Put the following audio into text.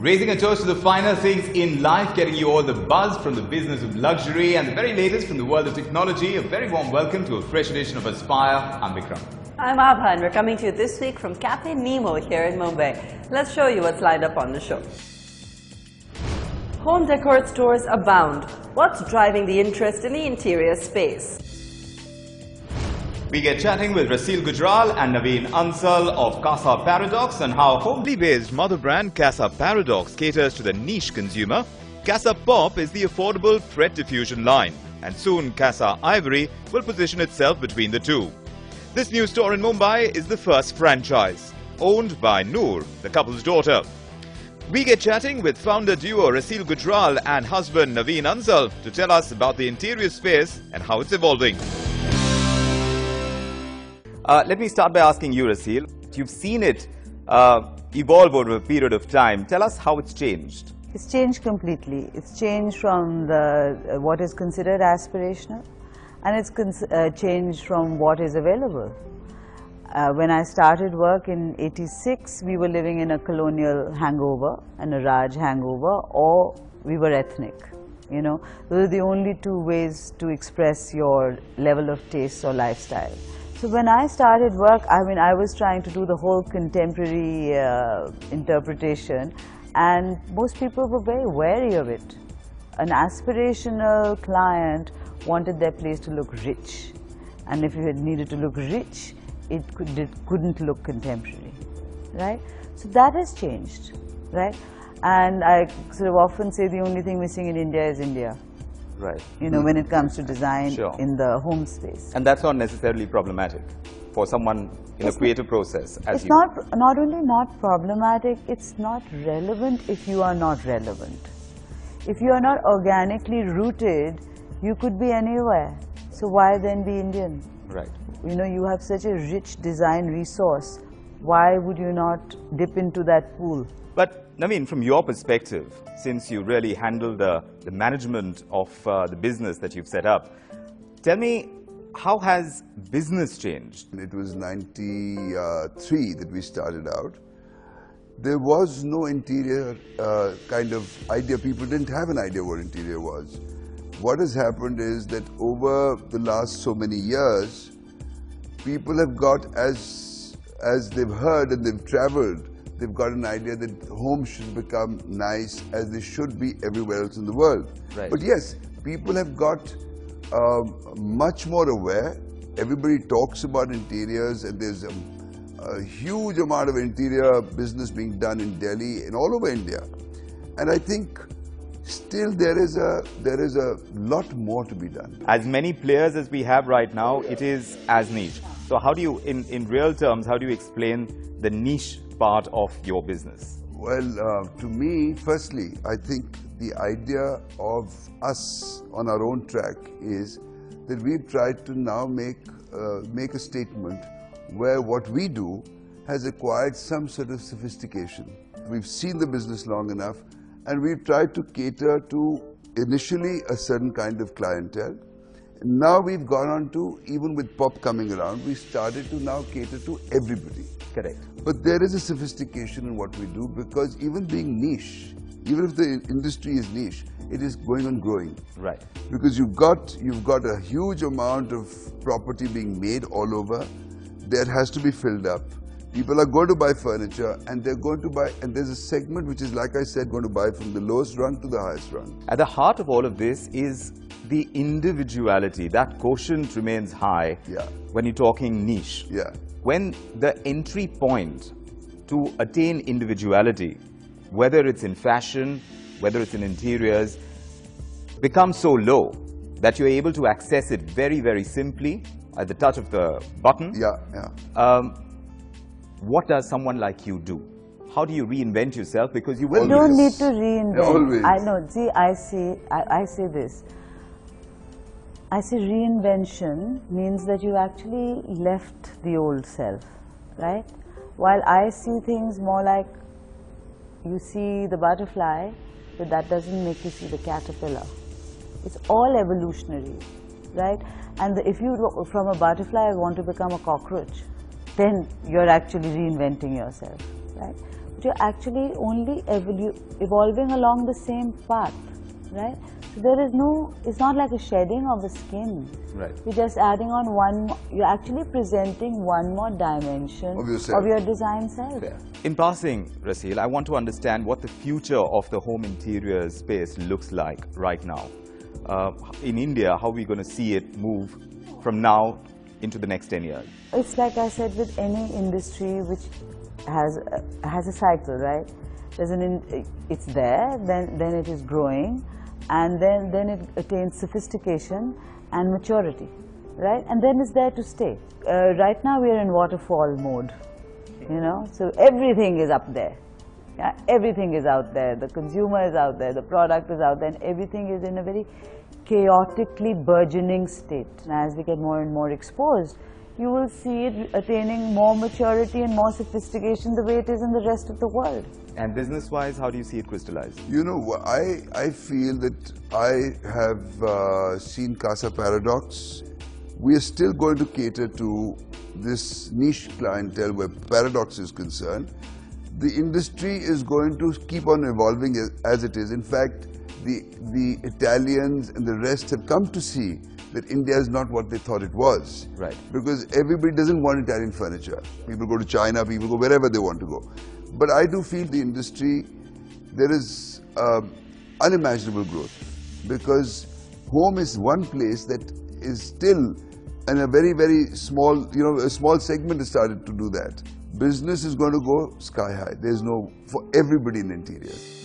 Raising a toast to the finer things in life, getting you all the buzz from the business of luxury and the very latest from the world of technology. A very warm welcome to a fresh edition of Aspire. I'm Vikram. I'm Abha and we're coming to you this week from Cafe Nemo here in Mumbai. Let's show you what's lined up on the show. Home decor stores abound. What's driving the interest in the interior space? We get chatting with Rasil Gujral and Naveen Ansal of Casa Paradox on how homely-based mother brand Casa Paradox caters to the niche consumer. Casa Pop is the affordable thread diffusion line, and soon Casa Ivory will position itself between the two. This new store in Mumbai is the first franchise, owned by Noor, the couple's daughter. We get chatting with founder duo Rasil Gujral and husband Naveen Ansal to tell us about the interior space and how it's evolving. Let me start by asking you, Rasil. You've seen it evolve over a period of time. Tell us how it's changed. It's changed completely. It's changed from what is considered aspirational, and it's changed from what is available. When I started work in '86, we were living in a colonial hangover and a Raj hangover, or we were ethnic. You know, those are the only two ways to express your level of taste or lifestyle. So when I started work, I was trying to do the whole contemporary interpretation, and most people were very wary of it. An aspirational client wanted their place to look rich, and if it needed to look rich, it couldn't look contemporary, right? So that has changed, right? And I sort of often say the only thing missing in India is India. Right. You know, when it comes to design in the home space. And that's not necessarily problematic for someone in a creative process. It's not only not problematic, it's not relevant if you are not relevant. If you are not organically rooted, you could be anywhere. So why then be Indian? Right. You know, you have such a rich design resource. Why would you not dip into that pool? But Naveen, from your perspective, since you really handle the management of the business that you've set up, tell me, how has business changed? It was '93 that we started out. There was no interior kind of idea. People didn't have an idea what interior was. What has happened is that over the last so many years, people have got, as they've heard and they've traveled, they've got an idea that homes should become nice as they should be everywhere else in the world. Right. But yes, people have got much more aware. Everybody talks about interiors, and there's a huge amount of interior business being done in Delhi and all over India. And I think still there is a lot more to be done. As many players as we have right now, it is as niche. So how do you, in real terms, how do you explain the niche part of your business? Well, to me, firstly, I think the idea of us on our own track is that we've tried to now make a statement where what we do has acquired some sort of sophistication. We've seen the business long enough, and we've tried to cater to initially a certain kind of clientele. Now we've gone on to, even with pop coming around, we started to now cater to everybody. Correct. But there is a sophistication in what we do, because even being niche, even if the industry is niche, it is going on growing. Right. Because you've got a huge amount of property being made all over. That has to be filled up. People are going to buy furniture, and they're going to buy, and there's a segment which is, like I said, going to buy from the lowest rung to the highest rung. At the heart of all of this is the individuality. That quotient remains high when you're talking niche. Yeah. When the entry point to attain individuality, whether it's in fashion, whether it's in interiors, becomes so low that you're able to access it very, very simply at the touch of the button. What does someone like you do? How do you reinvent yourself? Because you will. You don't need to reinvent. Always. I know. See, I say this. I say reinvention means that you actually left the old self, right? While I see things more like you see the butterfly, but that doesn't make you see the caterpillar. It's all evolutionary, right? And if you, from a butterfly, want to become a cockroach, then you're actually reinventing yourself, right? But you're actually only evolving along the same path, right? So there is no, it's not like a shedding of the skin. Right. You're just adding on one, you're actually presenting one more dimension of your design self. Fair. In passing, Rasil, I want to understand what the future of the home interiors space looks like right now. In India, how are we going to see it move from now into the next 10 years? It's like I said, with any industry which has a cycle, right? It's there, then it is growing, and then it attains sophistication and maturity, right? And then it's there to stay. Right now we are in waterfall mode, you know, so everything is up there. Yeah, everything is out there, the consumer is out there, the product is out there, and everything is in a very chaotically burgeoning state. And as we get more and more exposed, you will see it attaining more maturity and more sophistication the way it is in the rest of the world. And business-wise, how do you see it crystallize? You know, I feel that I have seen Casa Paradox. We are still going to cater to this niche clientele where Paradox is concerned. The industry is going to keep on evolving as it is. In fact, the Italians and the rest have come to see that India is not what they thought it was. Right. Because everybody doesn't want Italian furniture. People go to China, people go wherever they want to go. But I do feel the industry, there is unimaginable growth, because home is one place that is still in a very, very small, you know, a small segment has started to do that. Business is going to go sky high. There's no, for everybody in interiors.